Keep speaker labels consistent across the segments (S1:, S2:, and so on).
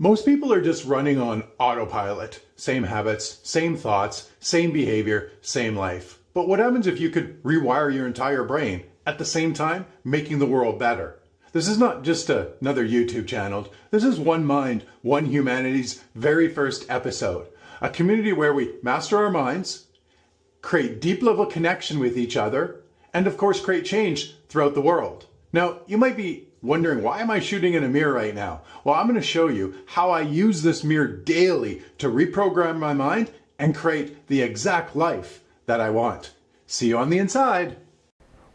S1: Most people are just running on autopilot. Same habits, same thoughts, same behavior, same life. But what happens if you could rewire your entire brain at the same time, making the world better? This is not just another YouTube channel. This is One Mind, One Humanity's very first episode. A community where we master our minds, create deep level connection with each other, and of course create change throughout the world. Now, you might be wondering, why am I shooting in a mirror right now? Well, I'm going to show you how I use this mirror daily to reprogram my mind and create the exact life that I want. See you on the inside.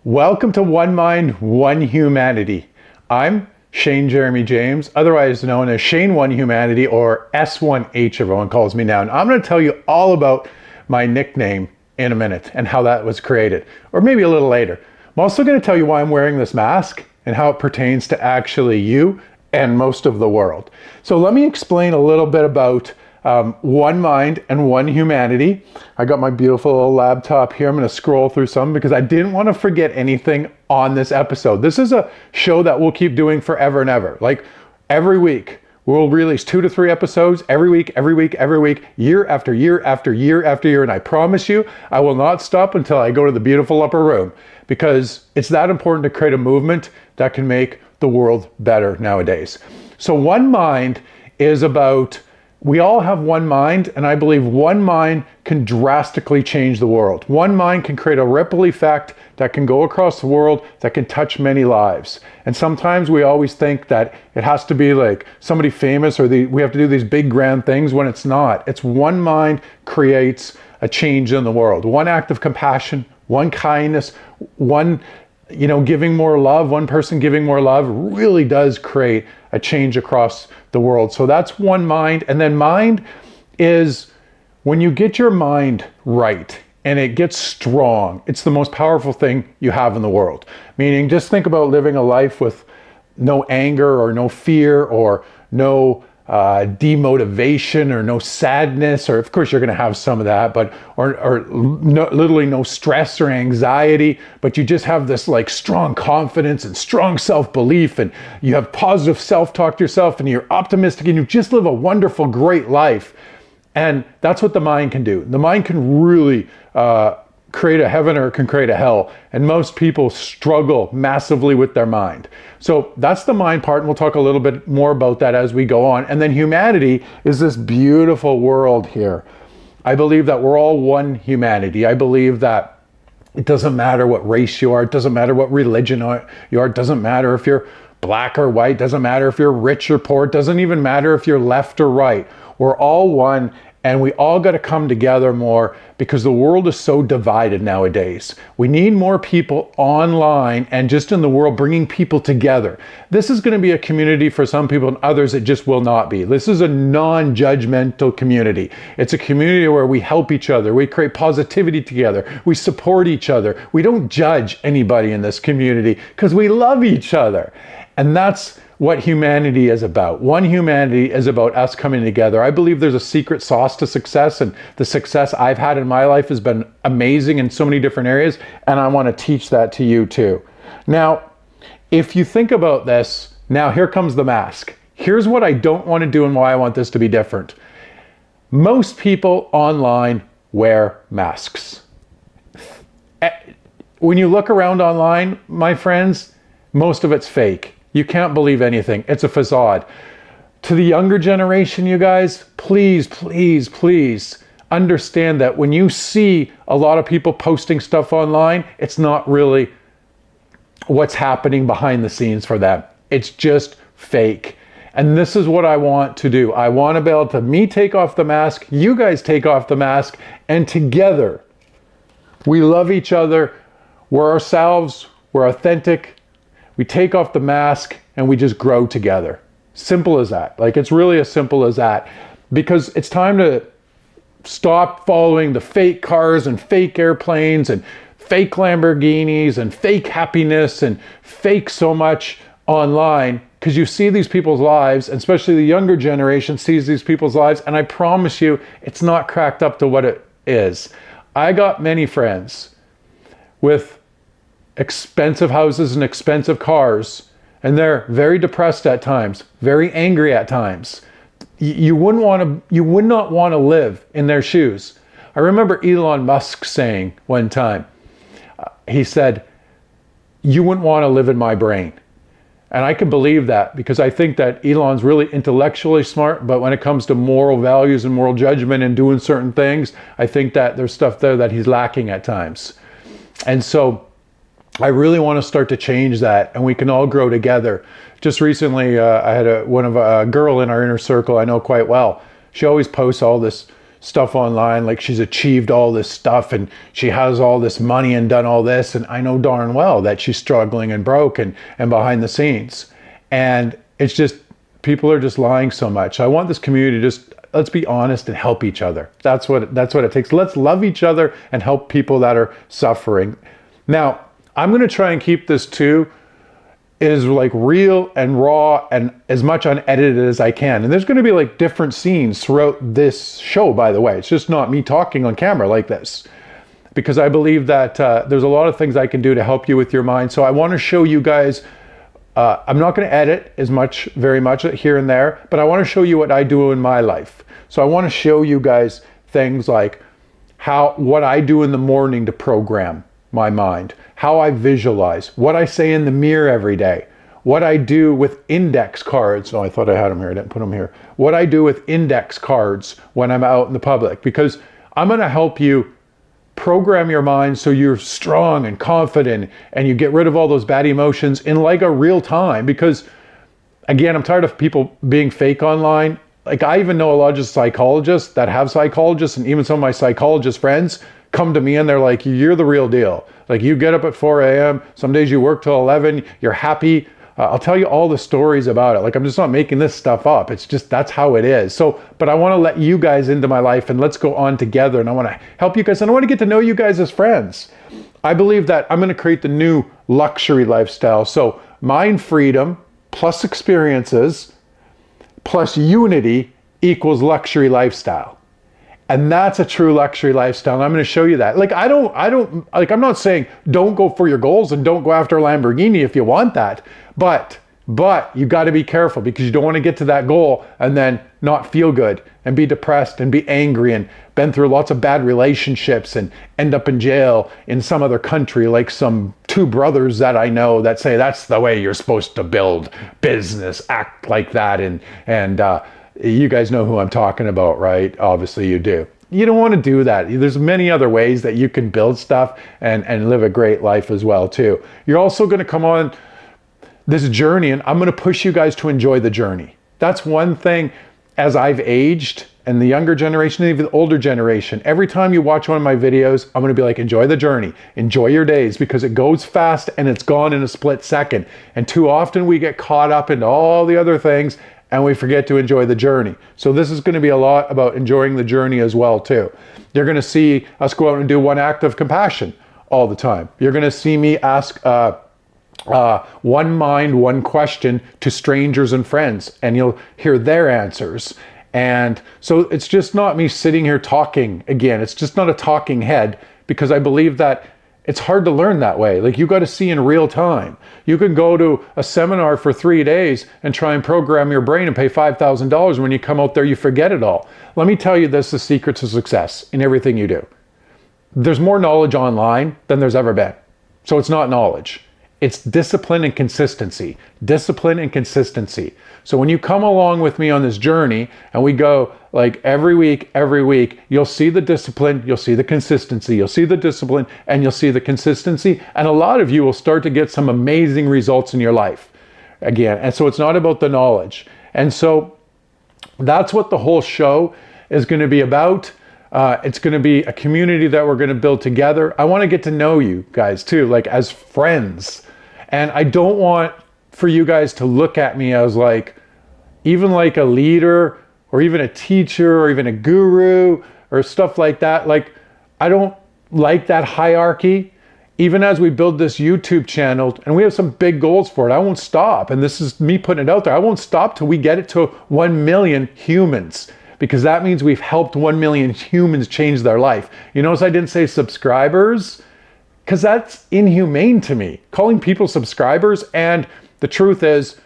S1: Welcome to One Mind, One Humanity. I'm Shane Jeremy James, otherwise known as Shane One Humanity, or S1H, everyone calls me now. And I'm going to tell you all about my nickname in a minute and how that was created, or maybe a little later. I'm also going to tell you why I'm wearing this mask and how it pertains to actually you and most of the world. So let me explain a little bit about One Mind and One Humanity. I got my beautiful little laptop here. I'm going to scroll through some because I didn't want to forget anything on this episode. This is a show that we'll keep doing forever and ever. Like every week, we'll release 2 to 3 episodes every week, year after year after year after year. And I promise you, I will not stop until I go to the beautiful upper room, because it's that important to create a movement that can make the world better nowadays. So One Mind is about, we all have one mind, and I believe one mind can drastically change the world. One mind can create a ripple effect that can go across the world, that can touch many lives. And sometimes we always think that it has to be like somebody famous, or we have to do these big grand things, when it's not. It's one mind creates a change in the world. One act of compassion, one kindness, one giving more love, one person giving more love really does create a change across the world. So that's one mind. And then mind is when you get your mind right and it gets strong, it's the most powerful thing you have in the world. Meaning, just think about living a life with no anger or no fear or no demotivation or no sadness, or of course you're going to have some of that, but literally no stress or anxiety, but you just have this like strong confidence and strong self-belief, and you have positive self-talk to yourself, and you're optimistic, and you just live a wonderful, great life. And that's what the mind can do. The mind can really create a heaven, or it can create a hell. And most people struggle massively with their mind. So that's the mind part, and we'll talk a little bit more about that as we go on. And then humanity is this beautiful world here. I believe that we're all one humanity. I believe that it doesn't matter what race you are, it doesn't matter what religion you are, it doesn't matter if you're black or white, it doesn't matter if you're rich or poor, it doesn't even matter if you're left or right. We're all one. And we all got to come together more, because the world is so divided nowadays. We need more people online and just in the world, bringing people together. This is going to be a community for some people, and others it just will not be. This is a non-judgmental community. It's a community where we help each other. We create positivity together. We support each other. We don't judge anybody in this community because we love each other. And that's what humanity is about. One Humanity is about us coming together. I believe there's a secret sauce to success, and the success I've had in my life has been amazing in so many different areas, and I want to teach that to you too. Now, if you think about this, now here comes the mask. Here's what I don't want to do and why I want this to be different. Most people online wear masks. When you look around online, my friends, most of it's fake. You can't believe anything. It's a facade. To the younger generation, you guys, please, please, please understand that when you see a lot of people posting stuff online, it's not really what's happening behind the scenes for them. It's just fake. And this is what I want to do. I want to be able to take off the mask, you guys take off the mask, and together we love each other. We're ourselves. We're authentic. We take off the mask and we just grow together. Simple as that. Like, it's really as simple as that, because it's time to stop following the fake cars and fake airplanes and fake Lamborghinis and fake happiness and fake so much online, because you see these people's lives, and especially the younger generation sees these people's lives, and I promise you it's not cracked up to what it is. I got many friends with expensive houses and expensive cars, and they're very depressed at times, very angry at times.
S2: you would not want to live in their shoes. I remember Elon Musk saying one time, he said, you wouldn't want to live in my brain. And I can believe that, because I think that Elon's really intellectually smart, but when it comes to moral values and moral judgment and doing certain things, I think that there's stuff there that he's lacking at times. And so I really want to start to change that, and we can all grow together. Just recently, I had a girl in our inner circle I know quite well. She always posts all this stuff online, like she's achieved all this stuff and she has all this money and done all this, and I know darn well that she's struggling and broke and behind the scenes. And it's just, people are just lying so much. I want this community to just, let's be honest and help each other. That's what it takes. Let's love each other and help people that are suffering. Now, I'm going to try and keep this too is like real and raw and as much unedited as I can. And there's going to be like different scenes throughout this show, by the way. It's just not me talking on camera like this, because I believe that there's a lot of things I can do to help you with your mind. So I want to show you guys, I'm not going to edit very much here and there, but I want to show you what I do in my life. So I want to show you guys things like what I do in the morning to program my mind, how I visualize, what I say in the mirror every day, what I do with index cards. Oh, I thought I had them here. I didn't put them here. What I do with index cards when I'm out in the public, because I'm going to help you program your mind so you're strong and confident and you get rid of all those bad emotions in like a real time. Because again, I'm tired of people being fake online. Like, I even know a lot of psychologists that have psychologists, and even some of my psychologist friends come to me and they're like, you're the real deal. Like, you get up at 4 a.m. Some days you work till 11. You're happy. I'll tell you all the stories about it. Like, I'm just not making this stuff up. It's just, that's how it is. So, but I want to let you guys into my life and let's go on together. And I want to help you guys. And I want to get to know you guys as friends. I believe that I'm going to create the new luxury lifestyle. So mind freedom plus experiences plus unity equals luxury lifestyle. And that's a true luxury lifestyle. And I'm going to show you that. Like, I'm not saying don't go for your goals and don't go after a Lamborghini if you want that. But you got to be careful, because you don't want to get to that goal and then not feel good and be depressed and be angry and been through lots of bad relationships and end up in jail in some other country, like some two brothers that I know that say that's the way you're supposed to build business, act like that. And you guys know who I'm talking about, right? Obviously you do. You don't want to do that. There's many other ways that you can build stuff and live a great life as well too. You're also going to come on this journey, and I'm going to push you guys to enjoy the journey. That's one thing. As I've aged, and the younger generation, even the older generation, every time you watch one of my videos, I'm going to be like, enjoy the journey, enjoy your days, because it goes fast and it's gone in a split second. And too often we get caught up into all the other things and we forget to enjoy the journey. So this is going to be a lot about enjoying the journey as well too. You're going to see us go out and do one act of compassion all the time. You're going to see me ask one mind, one question to strangers and friends, and you'll hear their answers. And so it's just not me sitting here talking again. It's just not a talking head, because I believe that it's hard to learn that way. Like, you got to see in real time. You can go to a seminar for 3 days and try and program your brain and pay $5,000. When you come out there, you forget it all. Let me tell you this, the secret to success in everything you do. There's more knowledge online than there's ever been. So it's not knowledge. It's discipline and consistency. Discipline and consistency. So when you come along with me on this journey and we go like every week, you'll see the discipline, you'll see the consistency, you'll see the discipline, and you'll see the consistency. And a lot of you will start to get some amazing results in your life again. And so it's not about the knowledge. And so that's what the whole show is going to be about. It's going to be a community that we're going to build together. I want to get to know you guys too, like as friends. And I don't want for you guys to look at me as like, even like a leader or even a teacher or even a guru or stuff like that. Like, I don't like that hierarchy. Even as we build this YouTube channel, and we have some big goals for it, I won't stop. And this is me putting it out there. I won't stop till we get it to 1 million humans, because that means we've helped 1 million humans change their life. You notice I didn't say subscribers, because that's inhumane to me. Calling people subscribers, and the truth is,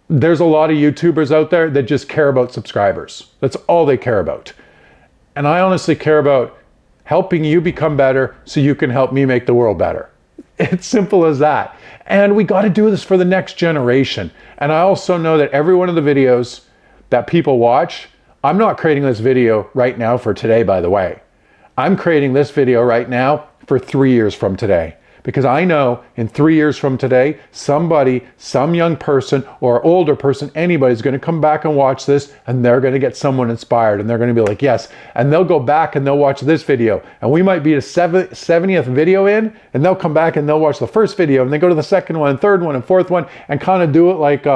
S2: there's a lot of YouTubers out there that just care about subscribers. That's all they care about. And I honestly care about helping you become better so you can help me make the world better. It's simple as that. And we got to do this for the next generation. And I also know that every one of the videos that people watch, I'm not creating this video right now for today, by the way. I'm creating this video right now for 3 years from today. Because I know in 3 years from today, somebody, some young person or older person, anybody's going to come back and watch this, and they're going to get someone inspired, and they're going to be like, yes. And they'll go back and they'll watch this video. And we might be the 70th video in, and they'll come back and they'll watch the first video, and they go to the second one, third one, and fourth one, and kind of do it like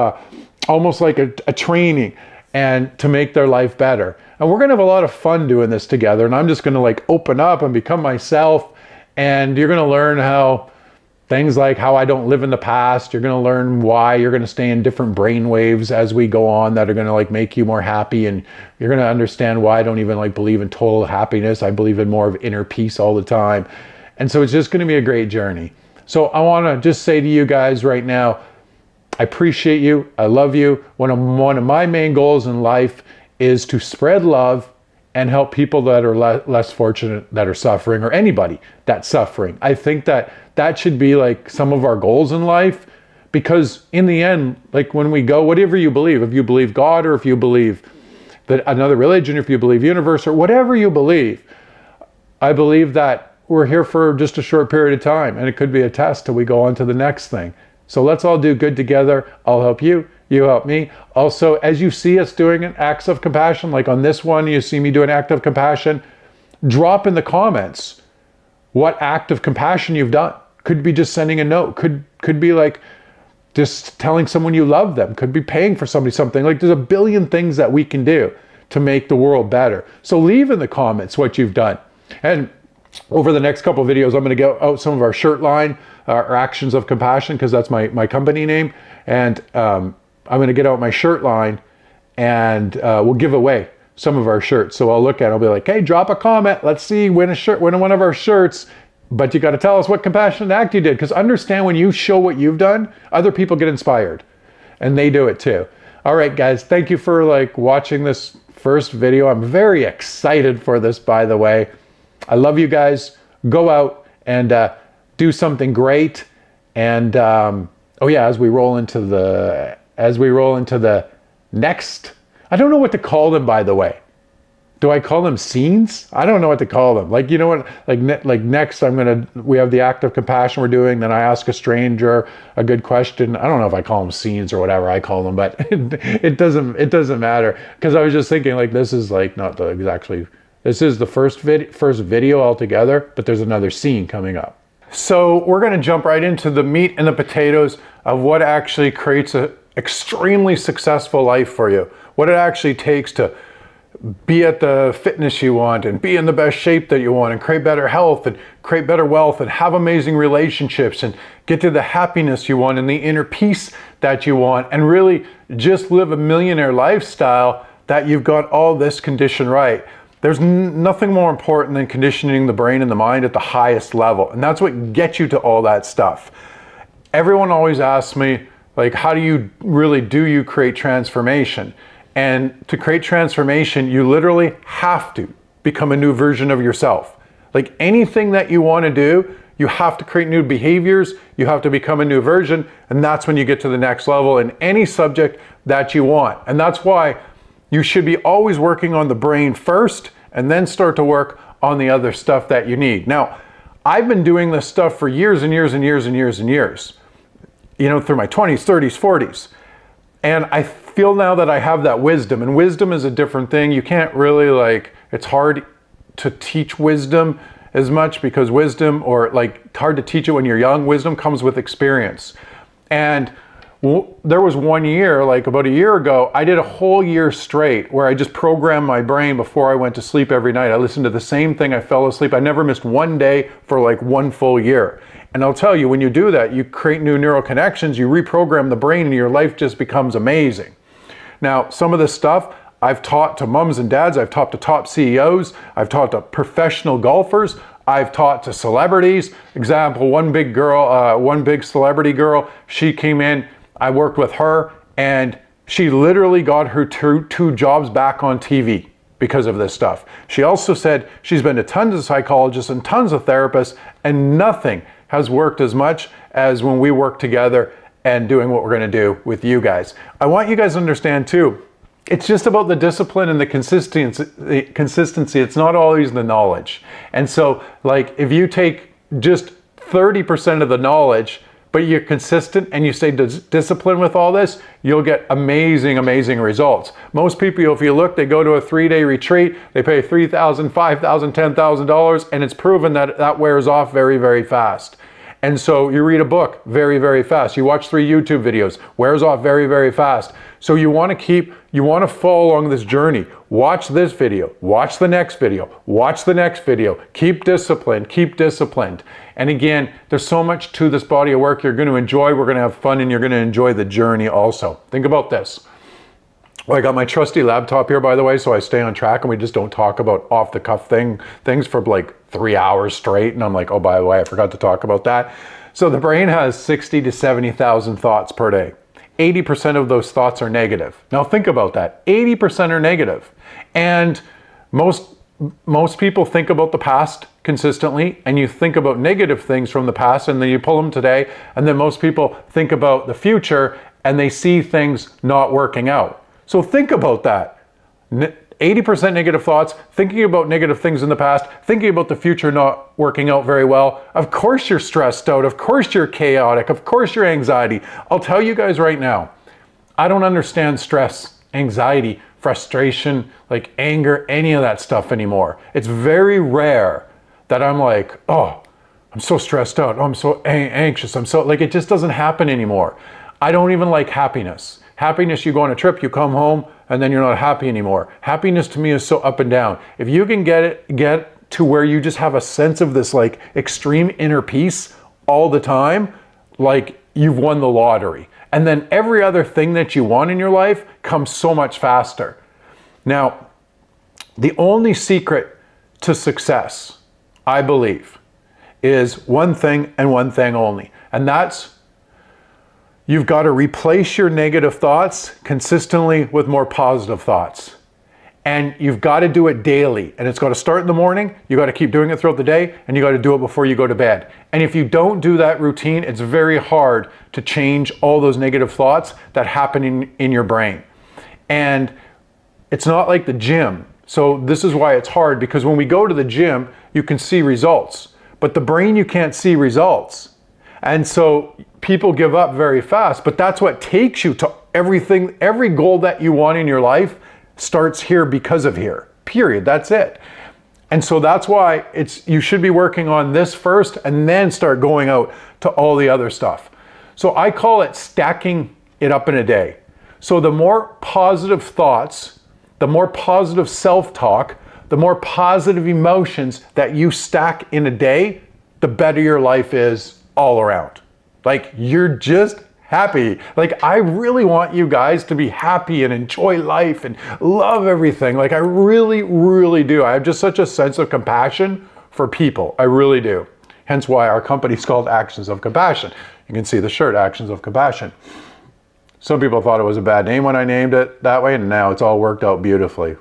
S2: almost like a training, and to make their life better. And we're going to have a lot of fun doing this together, and I'm just going to like open up and become myself. And you're going to learn how things like how I don't live in the past. You're going to learn why you're going to stay in different brain waves as we go on that are going to like make you more happy. And you're going to understand why I don't even like believe in total happiness. I believe in more of inner peace all the time. And so it's just going to be a great journey. So I want to just say to you guys right now, I appreciate you. I love you. One of my main goals in life is to spread love and help people that are less fortunate, that are suffering, or anybody that's suffering. I think that that should be like some of our goals in life, because in the end, like when we go, whatever you believe, if you believe God, or if you believe that another religion, if you believe universe, or whatever you believe, I believe that we're here for just a short period of time, and it could be a test till we go on to the next thing. So let's all do good together. I'll help you. You help me. Also, as you see us doing acts of compassion, like on this one, you see me do an act of compassion, drop in the comments what act of compassion you've done. Could be just sending a note. Could be like just telling someone you love them. Could be paying for somebody something. Like there's a billion things that we can do to make the world better. So leave in the comments what you've done. And over the next couple of videos, I'm going to get out some of our shirt line, our actions of compassion, because that's my company name. And I'm going to get out my shirt line, and we'll give away some of our shirts. So I'll look at it, I'll be like, hey, drop a comment. Let's see, win one of our shirts. But you got to tell us what compassionate act you did, because understand, when you show what you've done, other people get inspired, and they do it too. All right, guys, thank you for like watching this first video. I'm very excited for this, by the way. I love you guys. Go out and do something great. And oh yeah, as we roll into the next, I don't know what to call them, by the way. Do I call them scenes? I don't know what to call them. Like, you know what, like next we have the act of compassion we're doing, then I ask a stranger a good question. I don't know if I call them scenes or whatever I call them, but it doesn't matter, because I was just thinking like this is like not the exactly, this is the first video altogether, but there's another scene coming up. So we're going to jump right into the meat and the potatoes of what actually creates an extremely successful life for you. What it actually takes to be at the fitness you want, and be in the best shape that you want, and create better health, and create better wealth, and have amazing relationships, and get to the happiness you want, and the inner peace that you want, and really just live a millionaire lifestyle that you've got all this condition right. There's nothing more important than conditioning the brain and the mind at the highest level. And that's what gets you to all that stuff. Everyone always asks me, like, how do you create transformation? And to create transformation, you literally have to become a new version of yourself. Like anything that you want to do, you have to create new behaviors, you have to become a new version, and that's when you get to the next level in any subject that you want. And that's why you should be always working on the brain first, and then start to work on the other stuff that you need. Now, I've been doing this stuff for years and years and years and years and years, you know, through my 20s, 30s, 40s. And I feel now that I have that wisdom, and wisdom is a different thing. You can't really it's hard to teach wisdom as much, because wisdom, or it's hard to teach it when you're young. Wisdom comes with experience. And there was 1 year, about a year ago, I did a whole year straight where I just programmed my brain before I went to sleep every night. I listened to the same thing, I fell asleep. I never missed one day for 1 full year. And I'll tell you, when you do that, you create new neural connections, you reprogram the brain, and your life just becomes amazing. Now, some of this stuff I've taught to moms and dads, I've taught to top CEOs, I've taught to professional golfers, I've taught to celebrities. Example, one big celebrity girl, she came in, I worked with her, and She literally got her two jobs back on TV because of this stuff. She also said she's been to tons of psychologists and tons of therapists, and nothing has worked as much as when we work together and doing what we're going to do with you guys. I want you guys to understand too, it's just about the discipline and the consistency. It's not always the knowledge. And so, like, if you take just 30% of the knowledge, but you're consistent and you stay disciplined with all this, you'll get amazing, amazing results. Most people, if you look, they go to a 3-day retreat, they pay $3,000, $5,000, $10,000, and it's proven that that wears off very, very fast. And so you read a book very, very fast. You watch 3 YouTube videos, wears off very, very fast. So you want to follow along this journey. Watch this video, watch the next video, watch the next video. Keep disciplined, keep disciplined. And again, there's so much to this body of work you're going to enjoy. We're going to have fun, and you're going to enjoy the journey also. Think about this. Well, I got my trusty laptop here, by the way, so I stay on track and we just don't talk about off-the-cuff things for like 3 hours straight. And I'm like, oh, by the way, I forgot to talk about that. So the brain has 60 to 70,000 thoughts per day. 80% of those thoughts are negative. Now think about that. 80% are negative. And most people think about the past consistently, and you think about negative things from the past, and then you pull them today, and then most people think about the future and they see things not working out. So think about that. 80% negative thoughts, thinking about negative things in the past, thinking about the future not working out very well. Of course you're stressed out. Of course you're chaotic. Of course you're anxiety. I'll tell you guys right now, I don't understand stress, anxiety, frustration, like anger, any of that stuff anymore. It's very rare that I'm like, oh, I'm so stressed out. Oh, I'm so anxious. I'm so, like, it just doesn't happen anymore. I don't even like happiness. Happiness, you go on a trip, you come home, and then you're not happy anymore. Happiness to me is so up and down. If you can get to where you just have a sense of this like extreme inner peace all the time, like you've won the lottery. And then every other thing that you want in your life comes so much faster. Now, the only secret to success, I believe, is one thing and one thing only. And that's, you've got to replace your negative thoughts consistently with more positive thoughts. And you've got to do it daily. And it's got to start in the morning, you got to keep doing it throughout the day, and you got to do it before you go to bed. And if you don't do that routine, it's very hard to change all those negative thoughts that happen in your brain. And it's not like the gym. So this is why it's hard, because when we go to the gym, you can see results. But the brain, you can't see results. And so people give up very fast, but that's what takes you to everything. Every goal that you want in your life starts here because of here, period. That's it. And so that's why you should be working on this first and then start going out to all the other stuff. So I call it stacking it up in a day. So the more positive thoughts, the more positive self-talk, the more positive emotions that you stack in a day, the better your life is all around. Like, you're just happy. Like, I really want you guys to be happy and enjoy life and love everything. Like, I really, really do. I have just such a sense of compassion for people. I really do. Hence why our company is called Actions of Compassion. You can see the shirt, Actions of Compassion. Some people thought it was a bad name when I named it that way, and now it's all worked out beautifully.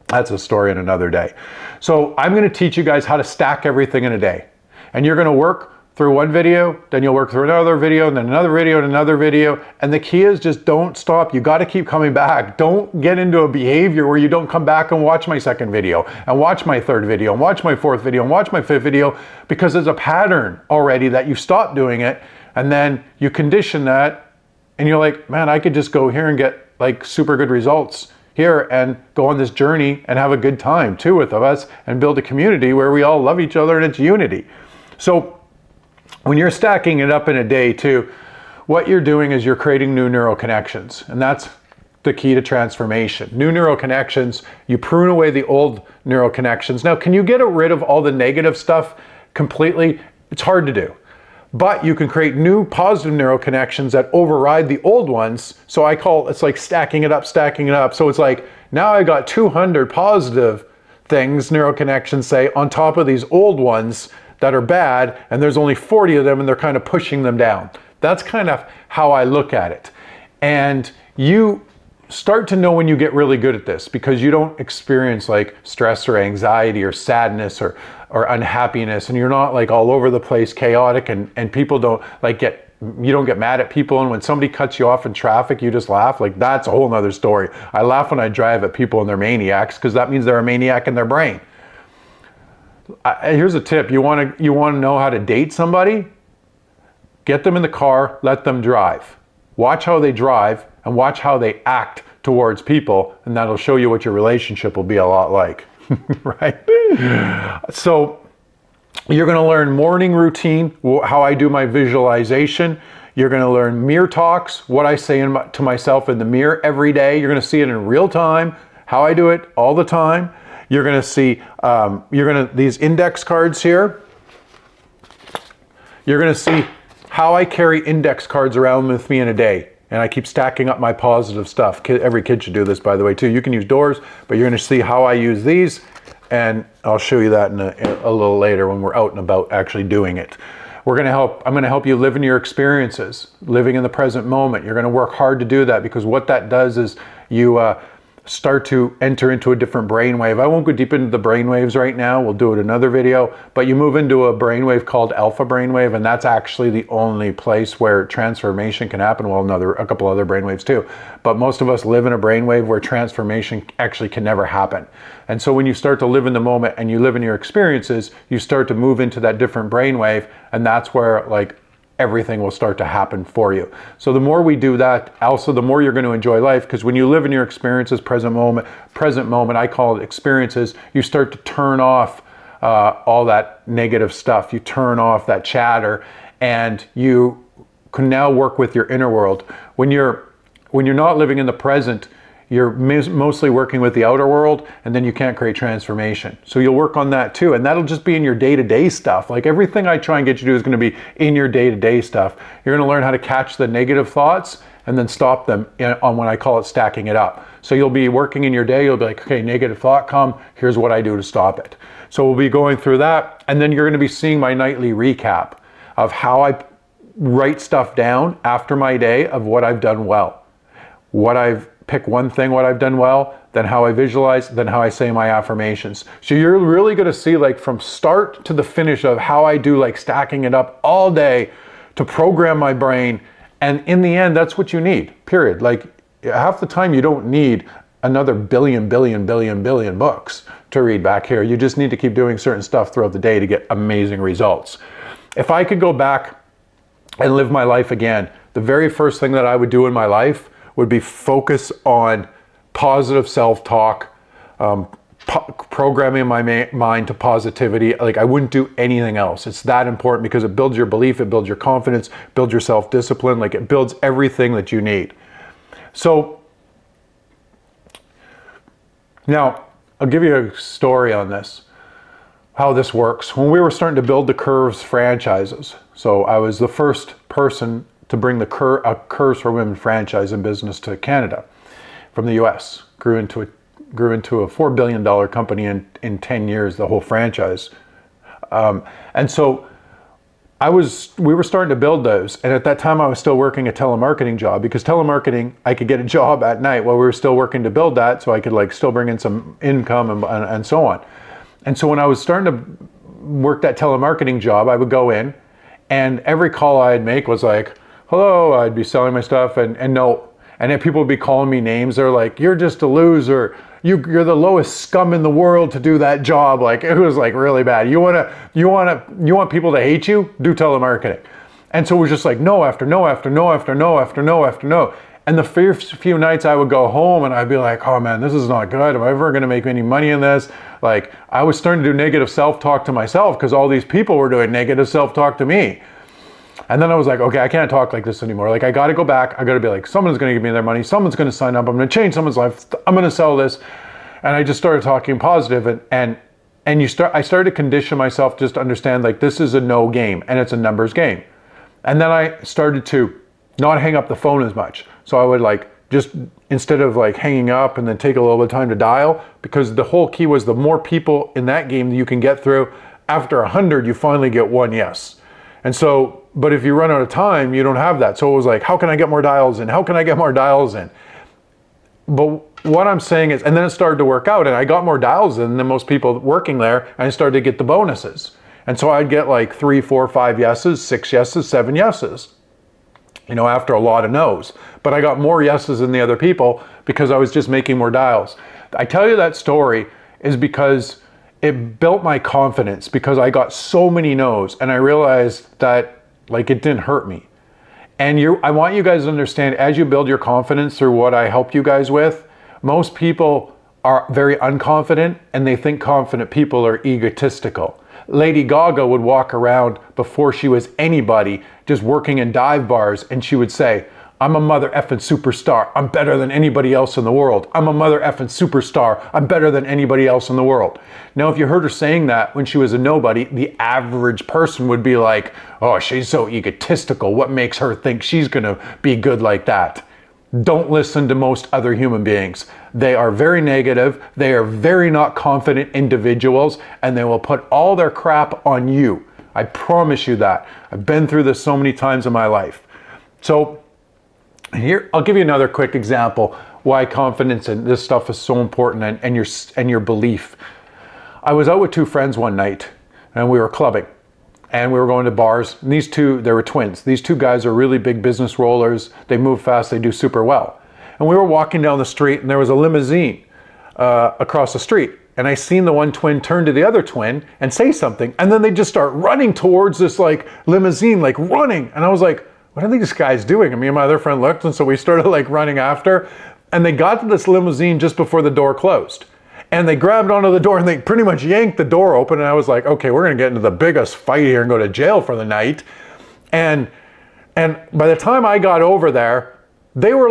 S2: That's a story in another day. So I'm going to teach you guys how to stack everything in a day. And you're going to work through one video, then you'll work through another video, and then another video, and another video. And the key is just don't stop. You got to keep coming back. Don't get into a behavior where you don't come back and watch my second video, and watch my third video, and watch my fourth video, and watch my fifth video, because there's a pattern already that you stop doing it, and then you condition that, and you're like, man, I could just go here and get like super good results here and go on this journey and have a good time too with us and build a community where we all love each other and it's unity. So when you're stacking it up in a day too, what you're doing is you're creating new neural connections, and that's the key to transformation. New neural connections, you prune away the old neural connections. Now, can you get rid of all the negative stuff completely? It's hard to do. But you can create new positive neural connections that override the old ones. So I call it's like stacking it up, stacking it up. So it's like, now I got 200 positive things, neural connections, say, on top of these old ones that are bad, and there's only 40 of them, and they're kind of pushing them down. That's kind of how I look at it. And you start to know when you get really good at this, because you don't experience like stress or anxiety or sadness or unhappiness, and you're not like all over the place chaotic, and people don't like you don't get mad at people, and when somebody cuts you off in traffic you just laugh. Like, that's a whole nother story. I laugh when I drive at people and they're maniacs, because that means they're a maniac in their brain. Here's a tip. You want to know how to date somebody? Get them in the car, let them drive. Watch how they drive and watch how they act towards people, and that'll show you what your relationship will be a lot like. Right? So you're going to learn morning routine, how I do my visualization. You're going to learn mirror talks, what I say to myself in the mirror every day. You're going to see it in real time, how I do it all the time. You're going to see these index cards here. You're going to see how I carry index cards around with me in a day. And I keep stacking up my positive stuff. Every kid should do this, by the way, too. You can use doors, but you're going to see how I use these. And I'll show you that in a little later when we're out and about actually doing it. I'm going to help you live in your experiences, living in the present moment. You're going to work hard to do that, because what that does is you start to enter into a different brainwave. I won't go deep into the brainwaves right now. We'll do it in another video. But you move into a brainwave called alpha brainwave, and that's actually the only place where transformation can happen. Well, a couple other brainwaves too. But most of us live in a brainwave where transformation actually can never happen. And so when you start to live in the moment and you live in your experiences, you start to move into that different brainwave, and that's where like everything will start to happen for you. So the more we do that, also the more you're going to enjoy life, because when you live in your experiences, present moment, I call it experiences, you start to turn off all that negative stuff. You turn off that chatter, and you can now work with your inner world. When you're not living in the present, you're mostly working with the outer world, and then you can't create transformation. So you'll work on that too, and that'll just be in your day-to-day stuff. Like, everything I try and get you to do is going to be in your day-to-day stuff. You're going to learn how to catch the negative thoughts and then stop them on what I call it stacking it up. So you'll be working in your day, you'll be like, okay, negative thought come, here's what I do to stop it. So we'll be going through that, and then you're going to be seeing my nightly recap of how I write stuff down after my day of what I've done well. Pick one thing, what I've done well, then how I visualize, then how I say my affirmations. So you're really going to see, like, from start to the finish of how I do, like, stacking it up all day to program my brain. And in the end, that's what you need, period. Like, half the time you don't need another billion books to read back here. You just need to keep doing certain stuff throughout the day to get amazing results. If I could go back and live my life again, the very first thing that I would do in my life would be focus on positive self-talk, programming my mind to positivity. Like, I wouldn't do anything else. It's that important, because it builds your belief, it builds your confidence, builds your self-discipline, like it builds everything that you need. So now I'll give you a story on this, how this works. When we were starting to build the Curves franchises, so I was the first person to bring the Curves for Women franchise in business to Canada from the US. Grew into a $4 billion company in 10 years, the whole franchise. And so we were starting to build those. And at that time I was still working a telemarketing job, because telemarketing, I could get a job at night while we were still working to build that, so I could like still bring in some income and so on. And so when I was starting to work that telemarketing job, I would go in, and every call I'd make was like, hello, I'd be selling my stuff, and no. And then people would be calling me names. They're like, you're just a loser. You're the lowest scum in the world to do that job. Like, it was like really bad. You want people to hate you? Do telemarketing. And so it was just like no after no after no after no after no after no. And the first few nights I would go home and I'd be like, oh man, this is not good. Am I ever going to make any money in this? Like, I was starting to do negative self-talk to myself, because all these people were doing negative self-talk to me. And then I was like, okay, I can't talk like this anymore. Like, I got to go back. I got to be like, someone's going to give me their money. Someone's going to sign up. I'm going to change someone's life. I'm going to sell this. And I just started talking positive, and I started to condition myself just to understand, like, this is a no game, and it's a numbers game. And then I started to not hang up the phone as much. So I would like, just instead of like hanging up and then take a little bit of time to dial, because the whole key was the more people in that game that you can get through, after 100, you finally get one yes. And so, but if you run out of time, you don't have that. So it was like, how can I get more dials in? How can I get more dials in? But what I'm saying is, and then it started to work out, and I got more dials in than most people working there, and I started to get the bonuses. And so I'd get like 3, 4, 5 yeses, 6 yeses, 7 yeses, after a lot of no's. But I got more yeses than the other people because I was just making more dials. I tell you that story is because it built my confidence, because I got so many no's, and I realized that it didn't hurt me. And I want you guys to understand, as you build your confidence through what I help you guys with, most people are very unconfident, and they think confident people are egotistical. Lady Gaga would walk around before she was anybody, just working in dive bars, and she would say, I'm a mother effing superstar. I'm better than anybody else in the world. I'm a mother effing superstar. I'm better than anybody else in the world. Now, if you heard her saying that when she was a nobody, the average person would be like, oh, she's so egotistical. What makes her think she's going to be good like that? Don't listen to most other human beings. They are very negative. They are very not confident individuals, and they will put all their crap on you. I promise you that. I've been through this so many times in my life. So, here, I'll give you another quick example why confidence and this stuff is so important, and your belief. I was out with 2 friends one night, and we were clubbing, and we were going to bars. And they were twins. These 2 guys are really big business rollers. They move fast. They do super well. And we were walking down the street, and there was a limousine across the street. And I seen the one twin turn to the other twin and say something, and then they just start running towards this limousine, running. And I was like, what are these guys doing? And me and my other friend looked, and so we started running after, and they got to this limousine just before the door closed. And they grabbed onto the door, and they pretty much yanked the door open, and I was like, okay, we're gonna get into the biggest fight here and go to jail for the night. And by the time I got over there, they were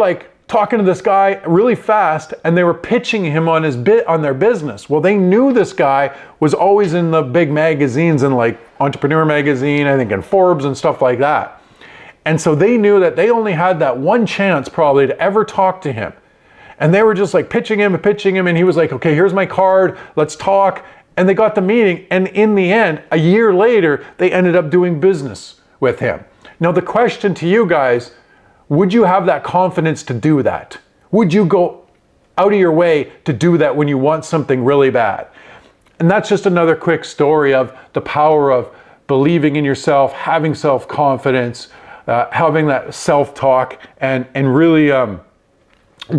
S2: talking to this guy really fast, and they were pitching him on their business. Well, they knew this guy was always in the big magazines, and Entrepreneur Magazine, I think, and Forbes and stuff like that. And so they knew that they only had that one chance probably to ever talk to him. And they were just pitching him, and he was like, okay, here's my card, let's talk. And they got the meeting, and in the end, a year later, they ended up doing business with him. Now the question to you guys, would you have that confidence to do that? Would you go out of your way to do that when you want something really bad? And that's just another quick story of the power of believing in yourself, having self-confidence, having that self-talk, and really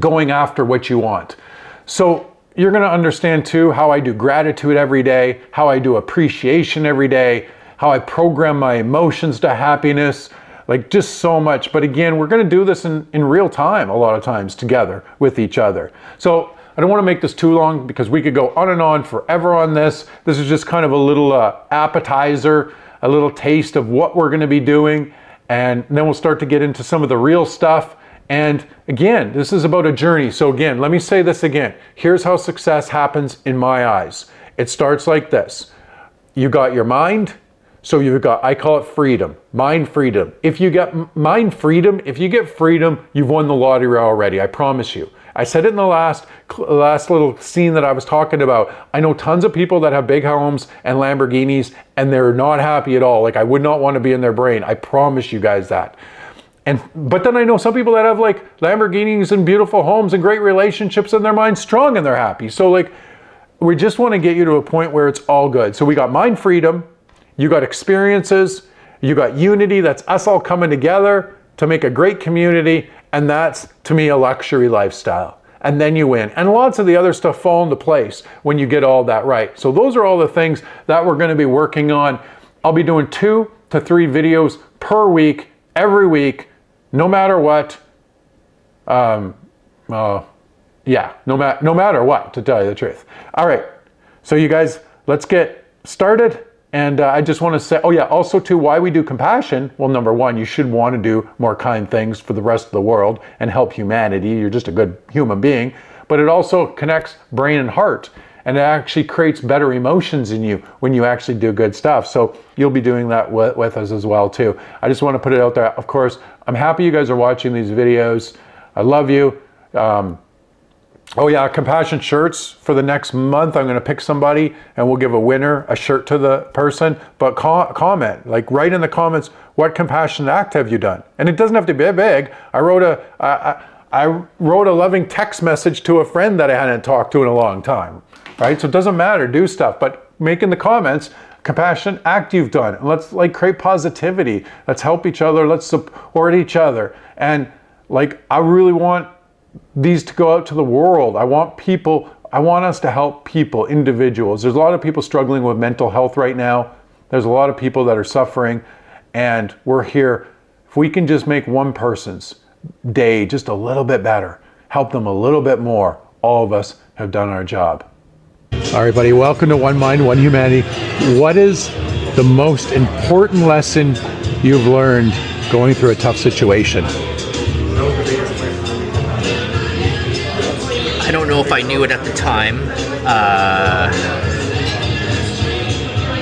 S2: going after what you want. So you're going to understand too how I do gratitude every day, how I do appreciation every day, how I program my emotions to happiness, just so much. But again, we're going to do this in real time a lot of times together with each other. So I don't want to make this too long because we could go on and on forever on this. This is just kind of a little appetizer, a little taste of what we're going to be doing. And then we'll start to get into some of the real stuff. And again, this is about a journey. So again, let me say this again. Here's how success happens in my eyes. It starts like this. You got your mind. So you've got, I call it freedom, mind freedom. If you get mind freedom, if you get freedom, you've won the lottery already, I promise you. I said it in the last little scene that I was talking about. I know tons of people that have big homes and Lamborghinis, and they're not happy at all. I would not want to be in their brain. I promise you guys that. But then I know some people that have Lamborghinis and beautiful homes and great relationships, and their mind's strong and they're happy. So we just want to get you to a point where it's all good. So we got mind freedom, you got experiences, you got unity, that's us all coming together to make a great community, and that's, to me, a luxury lifestyle. And then you win. And lots of the other stuff fall into place when you get all that right. So those are all the things that we're going to be working on. I'll be doing 2 to 3 videos per week, every week, no matter what. No matter what, to tell you the truth. All right, so you guys, let's get started. And I just want to say, also too, why we do compassion. Well, number one, you should want to do more kind things for the rest of the world and help humanity. You're just a good human being. But it also connects brain and heart. And it actually creates better emotions in you when you actually do good stuff. So you'll be doing that with us as well too. I just want to put it out there. Of course, I'm happy you guys are watching these videos. I love you. Compassion shirts for the next month. I'm going to pick somebody and we'll give a winner a shirt to the person. But comment, write in the comments, what compassion act have you done? And it doesn't have to be big. I wrote I wrote a loving text message to a friend that I hadn't talked to in a long time, right? So it doesn't matter, do stuff, but make in the comments, compassionate act you've done. And let's like create positivity. Let's help each other. Let's support each other. And like, I really want these to go out to the world. I want us to help people, individuals. There's a lot of people struggling with mental health right now. There's a lot of people that are suffering, and we're here. If we can just make one person's day just a little bit better, help them a little bit more, all of us have done our job. All right, buddy, welcome to One Mind, One Humanity. What is the most important lesson you've learned going through a tough situation?
S3: I don't know if I knew it at the time,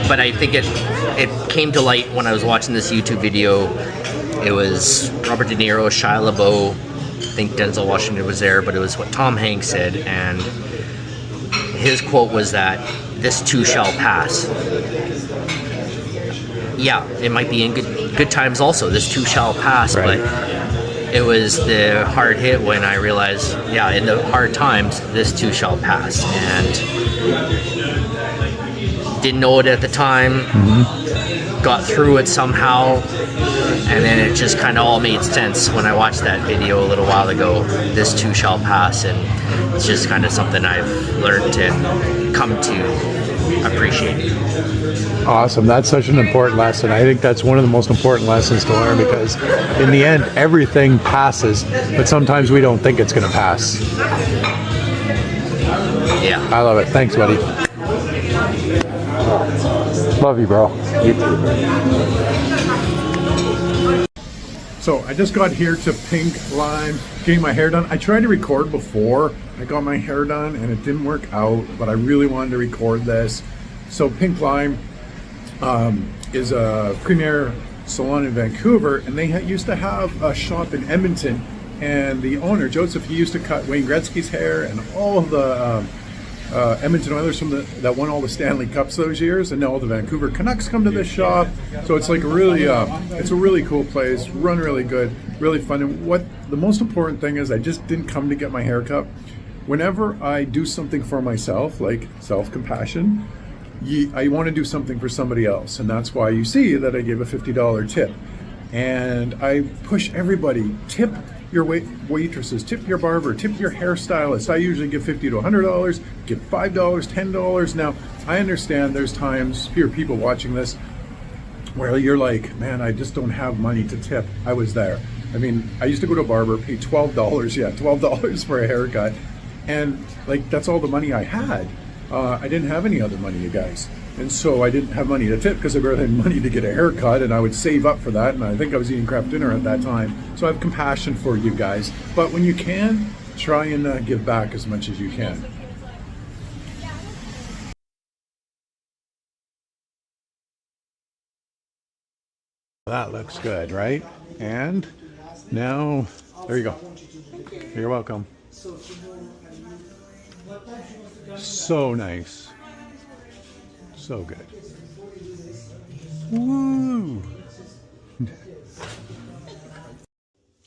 S3: but I think it came to light when I was watching this YouTube video. It was Robert De Niro, Shia LaBeouf, I think Denzel Washington was there, but it was what Tom Hanks said, and his quote was that this too shall pass. Yeah, it might be in good times also, this too shall pass, right. But it was the hard hit when I realized, yeah, in the hard times, this too shall pass. And didn't know it at the time, got through it somehow, and then it just kind of all made sense when I watched that video a little while ago, this too shall pass. And it's just kind of something I've learned and come to appreciate.
S2: Awesome. That's such an important lesson. I think that's one of the most important lessons to learn, because in the end, everything passes, but sometimes we don't think it's going to pass.
S3: Yeah.
S2: I love it. Thanks, buddy. Love you, bro.
S3: You too.
S1: So I just got here to Pink Lime, getting my hair done. I tried to record before I got my hair done and it didn't work out, but I really wanted to record this. So Pink Lime is a premier salon in Vancouver, and they used to have a shop in Edmonton, and the owner, Joseph, he used to cut Wayne Gretzky's hair and all of the Edmonton Oilers that won all the Stanley Cups those years, and now all the Vancouver Canucks come to this shop. So it's like a really, it's a really cool place, run really good, really fun. And what the most important thing is, I just didn't come to get my hair cut. Whenever I do something for myself, like self-compassion, I want to do something for somebody else, and that's why you see that I give a $50 tip. And I push everybody, tip your waitresses, tip your barber, tip your hairstylist. I usually give $50 to $100, give $5, $10. Now, I understand there's times, here people watching this, where you're like, man, I just don't have money to tip. I was there. I mean, I used to go to a barber, pay $12 for a haircut, and like, that's all the money I had. I didn't have any other money, you guys. And so I didn't have money to tip because I barely had money to get a haircut, and I would save up for that, and I think I was eating crap dinner at that time. So I have compassion for you guys. But when you can, try and give back as much as you can. That looks good, right? And now, there you go. You're welcome. So nice. So good. Woo!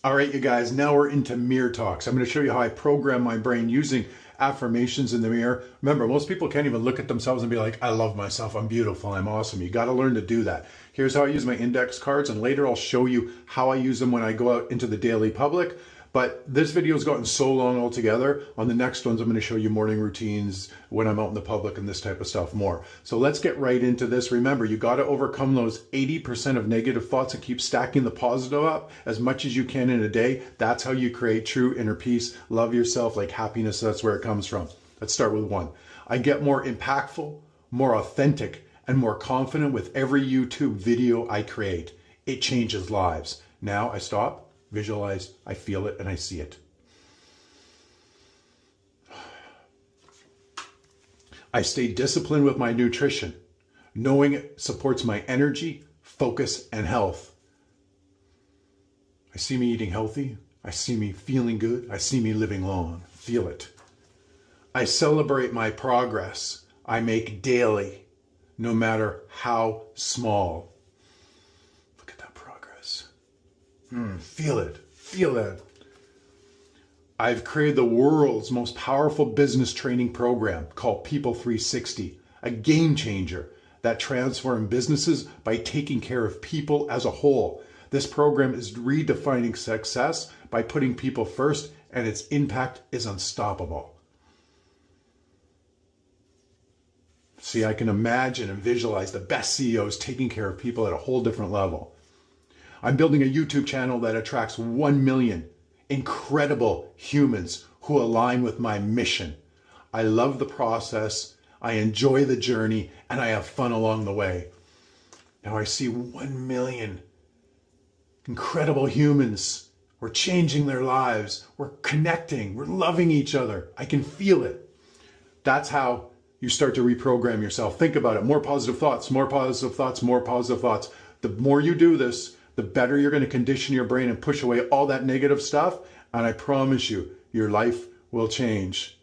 S1: All right, you guys, now we're into mirror talks. I'm going to show you how I program my brain using affirmations in the mirror. Remember, most people can't even look at themselves and be like, I love myself, I'm beautiful, I'm awesome. You got to learn to do that. Here's how I use my index cards, and later I'll show you how I use them when I go out into the daily public. But this video has gotten so long altogether. On the next ones, I'm going to show you morning routines when I'm out in the public and this type of stuff more. So let's get right into this. Remember, you got to overcome those 80% of negative thoughts and keep stacking the positive up as much as you can in a day. That's how you create true inner peace. Love yourself, like happiness. That's where it comes from. Let's start with one. I get more impactful, more authentic, and more confident with every YouTube video I create. It changes lives. Now I stop. Visualize, I feel it, and I see it. I stay disciplined with my nutrition, knowing it supports my energy, focus, and health. I see me eating healthy. I see me feeling good. I see me living long. Feel it. I celebrate my progress I make daily, no matter how small. Look at that progress. Feel it. Feel that. I've created the world's most powerful business training program called People 360, a game changer that transforms businesses by taking care of people as a whole. This program is redefining success by putting people first, and its impact is unstoppable. See, I can imagine and visualize the best CEOs taking care of people at a whole different level. I'm building a YouTube channel that attracts 1 million incredible humans who align with my mission. I love the process, I enjoy the journey, and I have fun along the way. Now I see 1 million incredible humans. We're changing their lives. We're connecting. We're loving each other. I can feel it. That's how you start to reprogram yourself. Think about it. More positive thoughts, more positive thoughts, more positive thoughts. The more you do this, the better you're going to condition your brain and push away all that negative stuff. And I promise you, your life will change.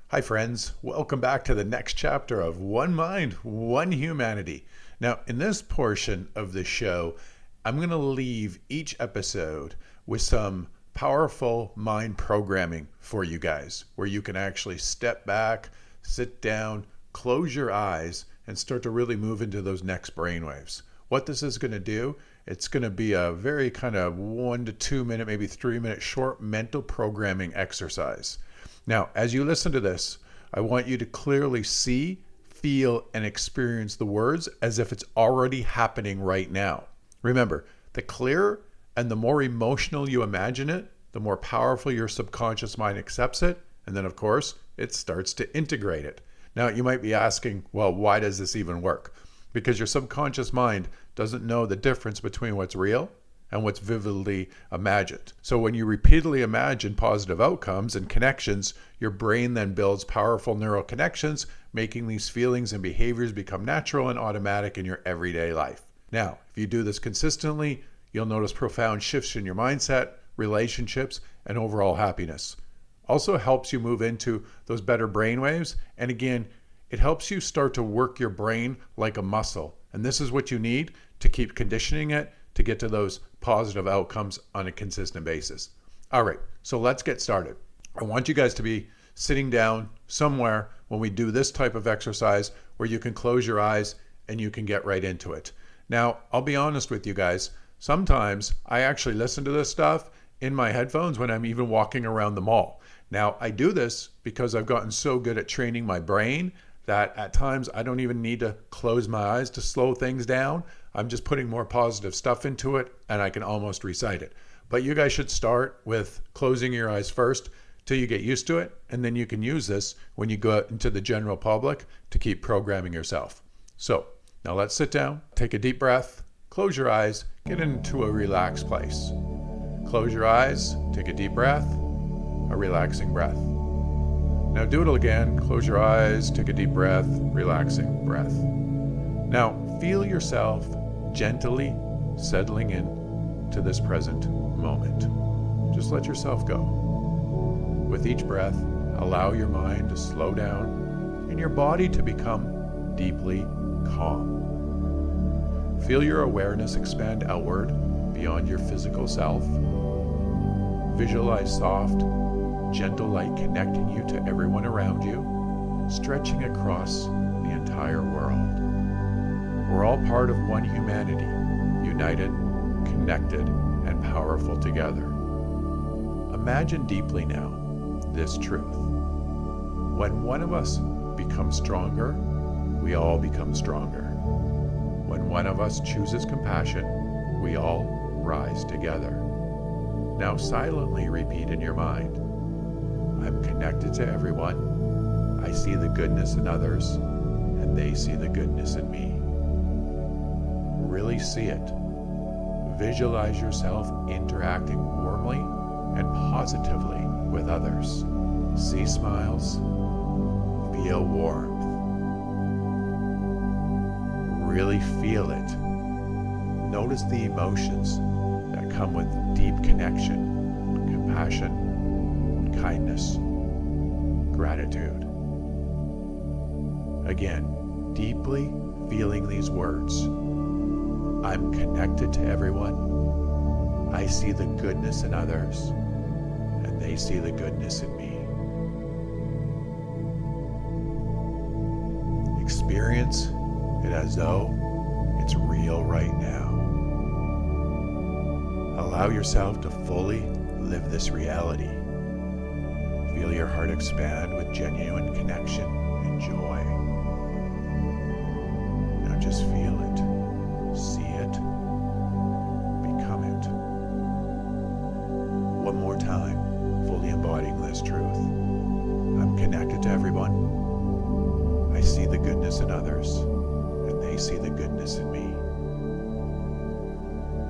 S2: Hi, friends. Welcome back to the next chapter of One Mind, One Humanity. Now, in this portion of the show, I'm going to leave each episode with some powerful mind programming for you guys, where you can actually step back, sit down, close your eyes, and start to really move into those next brainwaves. What this is going to do, it's going to be a very kind of 1 to 2 minute, maybe 3 minute short mental programming exercise. Now, as you listen to this, I want you to clearly see, feel, and experience the words as if it's already happening right now. Remember, the clearer and the more emotional you imagine it, the more powerful your subconscious mind accepts it. And then, of course, it starts to integrate it. Now, you might be asking, well, why does this even work? Because your subconscious mind doesn't know the difference between what's real and what's vividly imagined. So when you repeatedly imagine positive outcomes and connections, your brain then builds powerful neural connections, making these feelings and behaviors become natural and automatic in your everyday life. Now, if you do this consistently, you'll notice profound shifts in your mindset, relationships, and overall happiness. Also helps you move into those better brainwaves. And again, it helps you start to work your brain like a muscle. And this is what you need to keep conditioning it to get to those positive outcomes on a consistent basis. All right, so let's get started. I want you guys to be sitting down somewhere when we do this type of exercise where you can close your eyes and you can get right into it. Now, I'll be honest with you guys. Sometimes I actually listen to this stuff in my headphones when I'm even walking around the mall. Now, I do this because I've gotten so good at training my brain that at times I don't even need to close my eyes to slow things down. I'm just putting more positive stuff into it and I can almost recite it. But you guys should start with closing your eyes first till you get used to it, and then you can use this when you go out into the general public to keep programming yourself. So now let's sit down, take a deep breath, close your eyes, get into a relaxed place. Close your eyes, take a deep breath, a relaxing breath. Now do it again. Close your eyes, take a deep breath, relaxing breath. Now feel yourself gently settling in to this present moment. Just let yourself go. With each breath, allow your mind to slow down and your body to become deeply calm. Feel your awareness expand outward beyond your physical self. Visualize soft, gentle light connecting you to everyone around you, stretching across the entire world. We're all part of one humanity, united, connected, and powerful together. Imagine deeply now this truth. When one of us becomes stronger, we all become stronger. When one of us chooses compassion, we all rise together. Now silently repeat in your mind, I'm connected to everyone. I see the goodness in others, and they see the goodness in me. Really see it. Visualize yourself interacting warmly and positively with others. See smiles, feel warmth. Really feel it. Notice the emotions that come with deep connection, compassion, kindness, gratitude. Again, deeply feeling these words. I'm connected to everyone. I see the goodness in others,
S1: and they see the goodness in me. Experience it as though it's real right now. Allow yourself to fully live this reality. Feel your heart expand with genuine connection and joy. Now just feel it, see it, become it. One more time, fully embodying this truth. I'm connected to everyone. I see the goodness in others, and they see the goodness in me.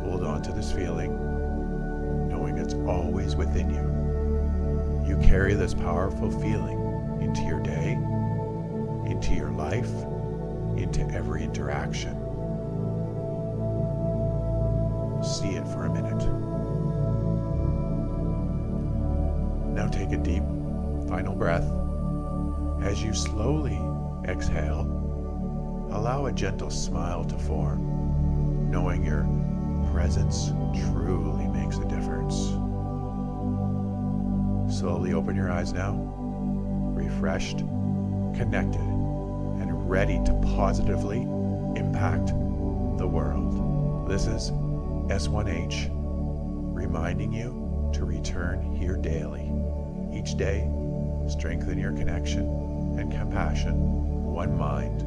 S1: Hold on to this feeling, knowing it's always within you. You carry this powerful feeling into your day, into your life, into every interaction. See it for a minute. Now take a deep, final breath. As you slowly exhale, allow a gentle smile to form, knowing your presence truly makes a difference. Slowly open your eyes now, refreshed, connected, and ready to positively impact the world. This is S1H, reminding you to return here daily. Each day, strengthen your connection and compassion, one mind